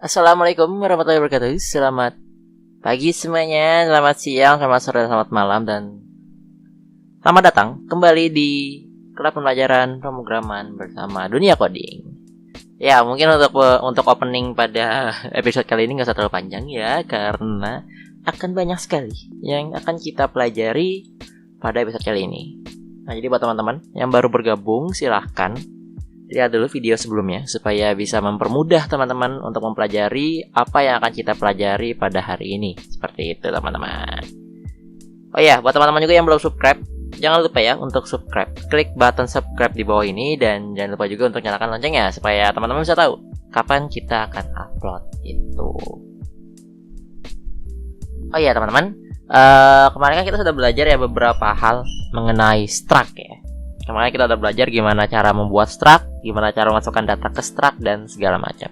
Assalamualaikum warahmatullahi wabarakatuh. Selamat pagi semuanya, selamat siang, selamat sore, selamat malam, dan selamat datang kembali di klub pembelajaran pemrograman bersama Dunia Coding. Ya, mungkin untuk opening pada episode kali ini nggak usah terlalu panjang ya, karena akan banyak sekali yang akan kita pelajari pada episode kali ini. Nah, jadi buat teman-teman yang baru bergabung, silahkan lihat dulu video sebelumnya supaya bisa mempermudah teman-teman untuk mempelajari apa yang akan kita pelajari pada hari ini. Seperti itu teman-teman. Oh ya, buat teman-teman juga yang belum subscribe, jangan lupa ya untuk subscribe. Klik button subscribe di bawah ini dan jangan lupa juga untuk nyalakan loncengnya supaya teman-teman bisa tahu kapan kita akan upload itu. Oh iya teman-teman, kemarin kan kita sudah belajar ya beberapa hal mengenai struct ya. Kemarin kita udah belajar gimana cara membuat struct, gimana cara memasukkan data ke struct, dan segala macam.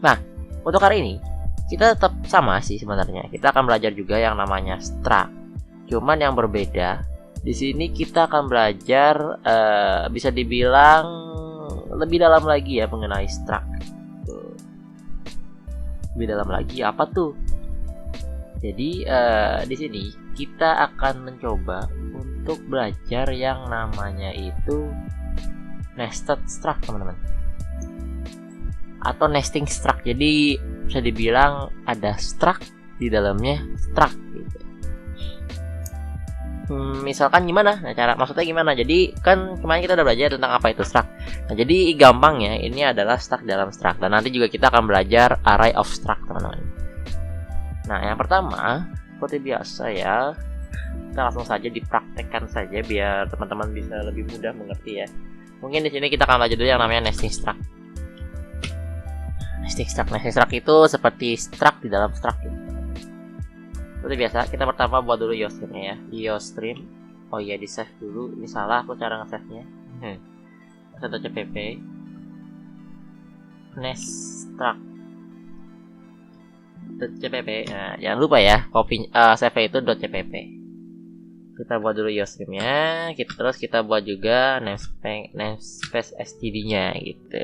Nah, untuk hari ini kita tetap sama sih sebenarnya. Kita akan belajar juga yang namanya struct. Cuman yang berbeda, di sini kita akan belajar bisa dibilang lebih dalam lagi ya mengenai struct. Lebih dalam lagi apa tuh? Jadi di sini kita akan mencoba untuk belajar yang namanya itu nested struct teman-teman, atau nesting struct. Jadi bisa dibilang ada struct di dalamnya struct gitu. Misalkan gimana? Nah, maksudnya gimana? Jadi kan kemarin kita udah belajar tentang apa itu struct. Nah, jadi gampangnya ini adalah struct dalam struct, dan nanti juga kita akan belajar array of struct teman-teman. Nah, yang pertama seperti biasa ya, kita langsung saja dipraktekkan saja biar teman-teman bisa lebih mudah mengerti ya. Mungkin di sini kita akan belajar dulu yang namanya nesting struct. Nesting struct itu seperti struct di dalam struct gitu. Seperti biasa, kita pertama buat dulu IOStream-nya ya. IOStream. Oh iya, di save dulu. Ini salah aku cara nge-save-nya. .cpp neststruct .cpp. Nah, jangan lupa ya, copy save itu .cpp. Kita buat dulu IOStream-nya, terus kita buat juga namespace std-nya gitu.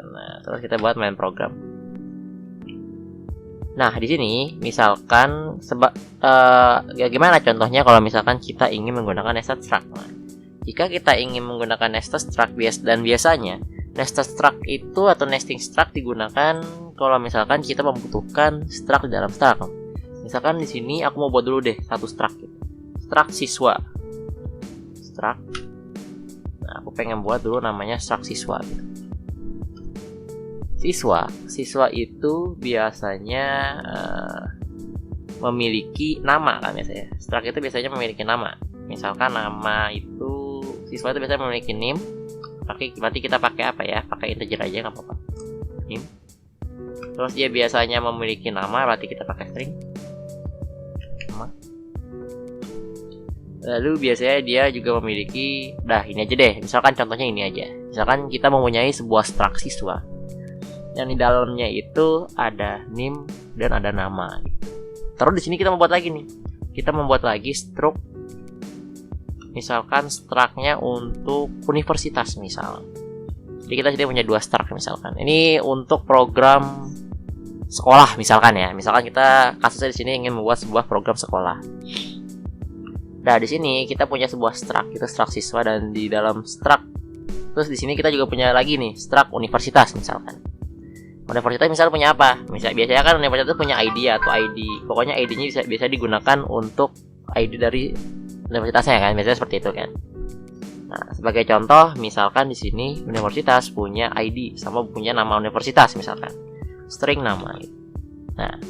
Nah, terus kita buat main program. Nah, di sini misalkan gimana contohnya kalau misalkan kita ingin menggunakan nested struct. Nah, jika kita ingin menggunakan nested struct dan biasanya nested struct itu atau nesting struct digunakan kalau misalkan kita membutuhkan struct di dalam struct. Misalkan di sini aku mau buat dulu deh satu struct gitu. Struct siswa. Struct. Nah, aku pengen buat dulu namanya struct siswa gitu. Siswa itu biasanya memiliki nama kan biasanya. Struct itu biasanya memiliki nama. Misalkan nama itu siswa itu biasanya memiliki name. Berarti kita pakai apa ya? Pakai integer aja nggak apa-apa. Name. Terus dia biasanya memiliki nama, berarti kita pakai string. Nama. Lalu biasanya dia juga memiliki, ini aja deh. Misalkan contohnya ini aja. Misalkan kita mempunyai sebuah struct siswa yang di dalamnya itu ada name dan ada nama. Terus di sini kita membuat lagi nih. Kita membuat lagi struct. Misalkan struct-nya untuk universitas misal. Jadi kita sudah punya dua struct misalkan. Ini untuk program sekolah misalkan ya. Misalkan kita kasusnya di sini ingin membuat sebuah program sekolah. Nah, di sini kita punya sebuah struct, itu struct siswa, dan di dalam struct terus di sini kita juga punya lagi nih struct universitas misalkan. Universitas misalnya punya apa? Biasanya kan universitas punya ID atau ID. Pokoknya ID-nya bisa digunakan untuk ID dari universitasnya kan. Biasanya seperti itu kan. Nah, sebagai contoh misalkan di sini universitas punya ID sama punya nama universitas misalkan. String nama gitu. Nah,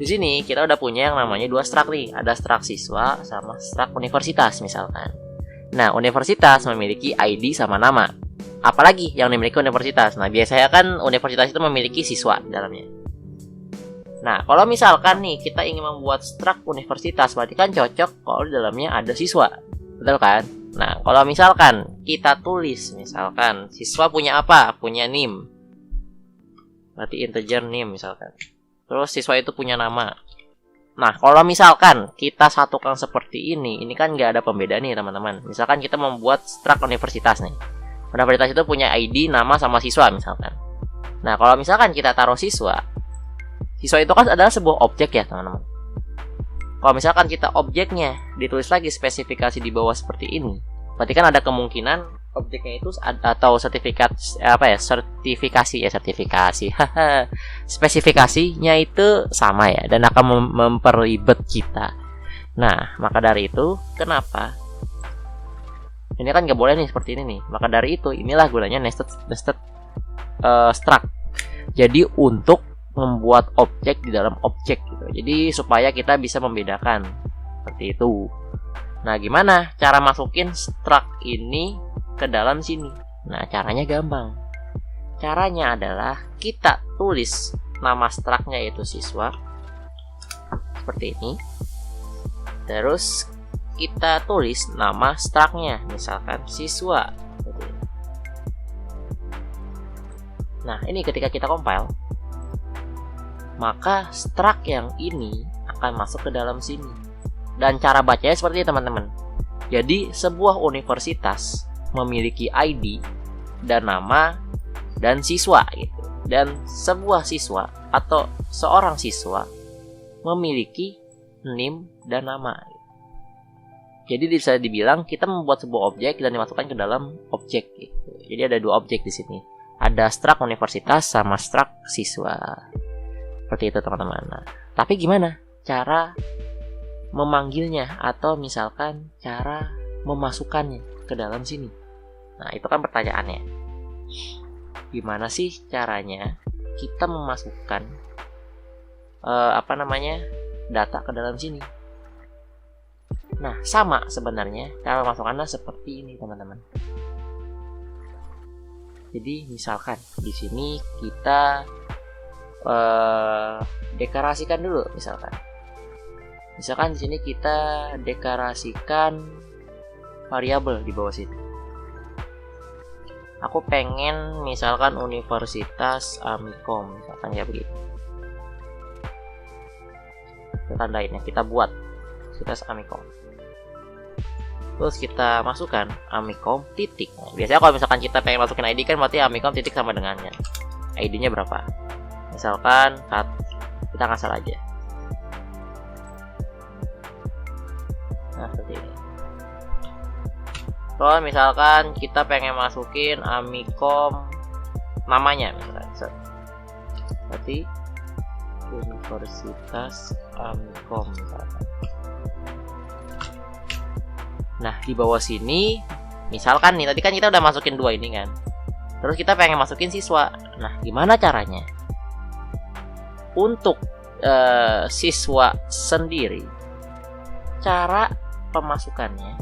di sini kita udah punya yang namanya dua struct nih. Ada struct siswa sama struct universitas misalkan. Nah, universitas memiliki ID sama nama. Apalagi yang dimiliki universitas. Nah, biasanya kan universitas itu memiliki siswa di dalamnya. Nah, kalau misalkan nih kita ingin membuat struct universitas, berarti kan cocok kalau di dalamnya ada siswa. Betul kan? Nah, kalau misalkan kita tulis, misalkan siswa punya apa? Punya name. Berarti integer name misalkan. Terus siswa itu punya nama. Nah, kalau misalkan kita satukan seperti ini kan nggak ada pembedaan nih teman-teman. Misalkan kita membuat struct universitas nih. Universitas itu punya ID, nama, sama siswa misalkan. Nah, kalau misalkan kita taruh siswa itu kan adalah sebuah objek ya teman-teman. Kalau misalkan kita objeknya ditulis lagi spesifikasi di bawah seperti ini, berarti kan ada kemungkinan objeknya itu atau sertifikasi spesifikasinya itu sama ya, dan akan memperibet kita. Nah, maka dari itu kenapa ini kan nggak boleh nih seperti ini nih. Maka dari itu inilah gunanya nested struct. Jadi untuk membuat objek di dalam objek gitu. Jadi supaya kita bisa membedakan seperti itu. Nah, gimana cara masukin struct ini ke dalam sini? Nah, caranya gampang. Caranya adalah kita tulis nama struct-nya yaitu siswa seperti ini. Terus kita tulis nama struct-nya, misalkan siswa. Nah, ini ketika kita compile, maka struct yang ini akan masuk ke dalam sini. Dan cara bacanya seperti ini teman-teman. Jadi sebuah universitas memiliki ID dan nama dan siswa gitu. Dan sebuah siswa atau seorang siswa memiliki NIM dan nama. Jadi bisa dibilang kita membuat sebuah objek dan dimasukkan ke dalam objek gitu. Jadi ada dua objek di sini. Ada struct universitas sama struct siswa. Seperti itu teman-teman. Nah, tapi gimana cara memanggilnya atau misalkan cara memasukkannya ke dalam sini? Nah, itu kan pertanyaannya. Gimana sih caranya kita memasukkan data ke dalam sini? Nah, sama sebenarnya cara memasukkannya seperti ini teman-teman. Jadi misalkan di sini kita deklarasikan dulu misalkan di sini kita deklarasikan variabel di bawah sini. Aku pengen misalkan Universitas Amikom misalkan ya begitu. Kita tandain ya, kita buat Universitas Amikom. Terus kita masukkan Amikom titik. Nah, biasanya kalau misalkan kita pengen masukin ID kan berarti Amikom titik sama dengannya. ID-nya berapa? Misalkan kita ngasal aja. Nah, seperti ini. Kalau misalkan kita pengen masukin Amikom namanya misalkan. Berarti Universitas Amikom misalkan. Nah, di bawah sini misalkan nih tadi kan kita udah masukin dua ini kan. Terus kita pengen masukin siswa. Nah, gimana caranya? Untuk siswa sendiri, cara pemasukannya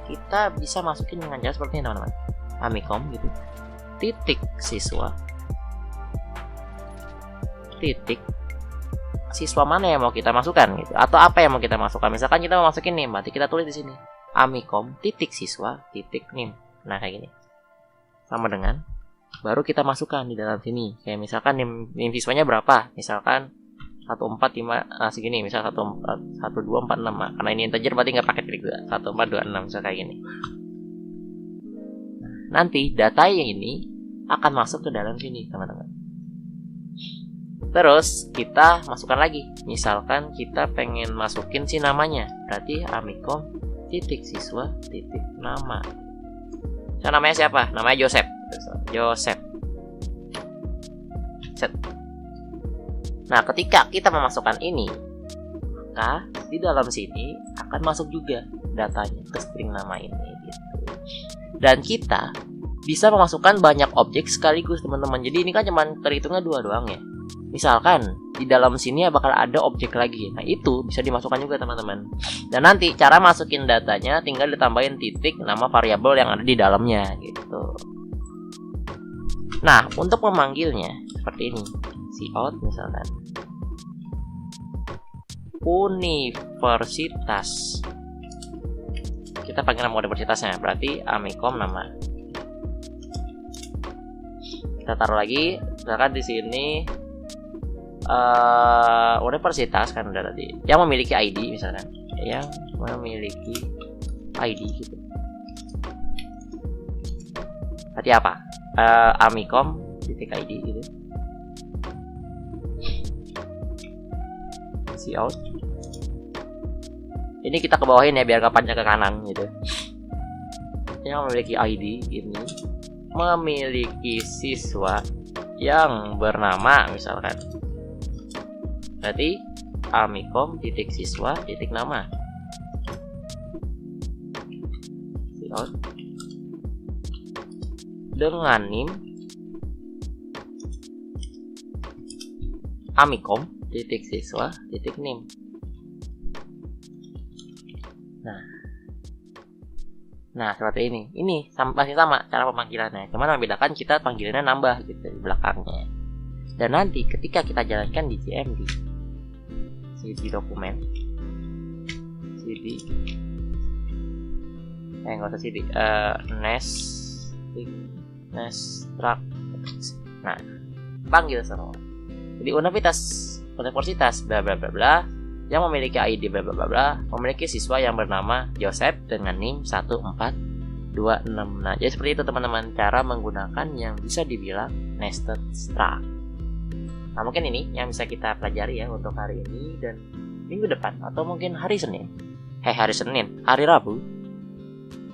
kita bisa masukin dengan cara seperti ini teman-teman. Amikom gitu. Titik siswa. Titik siswa mana yang mau kita masukkan gitu, atau apa yang mau kita masukkan. Misalkan kita mau masukin NIM, berarti kita tulis di sini Amikom titik siswa titik NIM. Nah, kayak gini. Sama dengan baru kita masukkan di dalam sini. Kayak misalkan NIM siswanya berapa? Misalkan 145 segini, misal 1246. Nah, karena ini integer berarti nggak pakai titik 1426 misal kayak gini. Nanti data yang ini akan masuk ke dalam sini, teman-teman. Terus kita masukkan lagi. Misalkan kita pengen masukin si namanya, berarti Amikom titik siswa titik nama. So, namanya siapa? Namanya Joseph. Set. Nah, ketika kita memasukkan ini, maka di dalam sini akan masuk juga datanya ke string nama ini gitu. Dan kita bisa memasukkan banyak objek sekaligus, teman-teman. Jadi ini kan cuma terhitungnya dua doang ya. Misalkan di dalam sini bakal ada objek lagi. Nah, itu bisa dimasukkan juga, teman-teman. Dan nanti cara masukin datanya tinggal ditambahin titik nama variabel yang ada di dalamnya gitu. Nah, untuk memanggilnya seperti ini. Cout misalkan universitas, kita panggil nama universitasnya, berarti Amikom nama. Kita taruh lagi, misalkan di sini universitas kan udah tadi yang memiliki ID misalkan, yang memiliki ID gitu. Berarti apa? Amikom titik ID gitu. Cout. Ini kita ke bawahin ya biar gak panjang ke kanan gitu. Yang memiliki ID ini memiliki siswa yang bernama misalkan. Berarti amikom titik siswa titik nama. Cout. Dengan NIM amikom titik siswa titik NIM. Nah seperti ini. Ini masih sama cara pemanggilannya. Cuman membedakan kita panggilannya nambah gitu di belakangnya. Dan nanti ketika kita jalankan di CMD, CD dokumen, CD, nggak usah CD, Nestruct. Nah, panggil semua. Jadi universitas bla bla bla bla yang memiliki ID bla bla bla bla memiliki siswa yang bernama Joseph dengan NIM 1426. Nah, jadi seperti itu teman-teman cara menggunakan yang bisa dibilang nested struct. Nah, mungkin ini yang bisa kita pelajari ya untuk hari ini dan minggu depan atau mungkin hari Rabu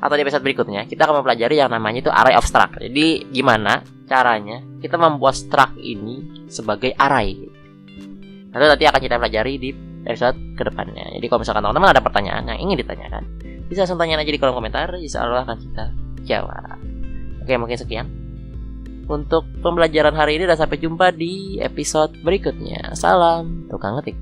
atau di episode berikutnya kita akan mempelajari yang namanya itu array of struct. Jadi gimana caranya kita membuat struct ini sebagai array. Lalu nanti akan kita pelajari di episode kedepannya. Jadi kalau misalkan teman-teman ada pertanyaan yang ingin ditanyakan, bisa langsung tanya aja di kolom komentar. Insya Allah akan kita jawab. Oke, mungkin sekian untuk pembelajaran hari ini dan sampai jumpa di episode berikutnya. Salam tukang ngetik.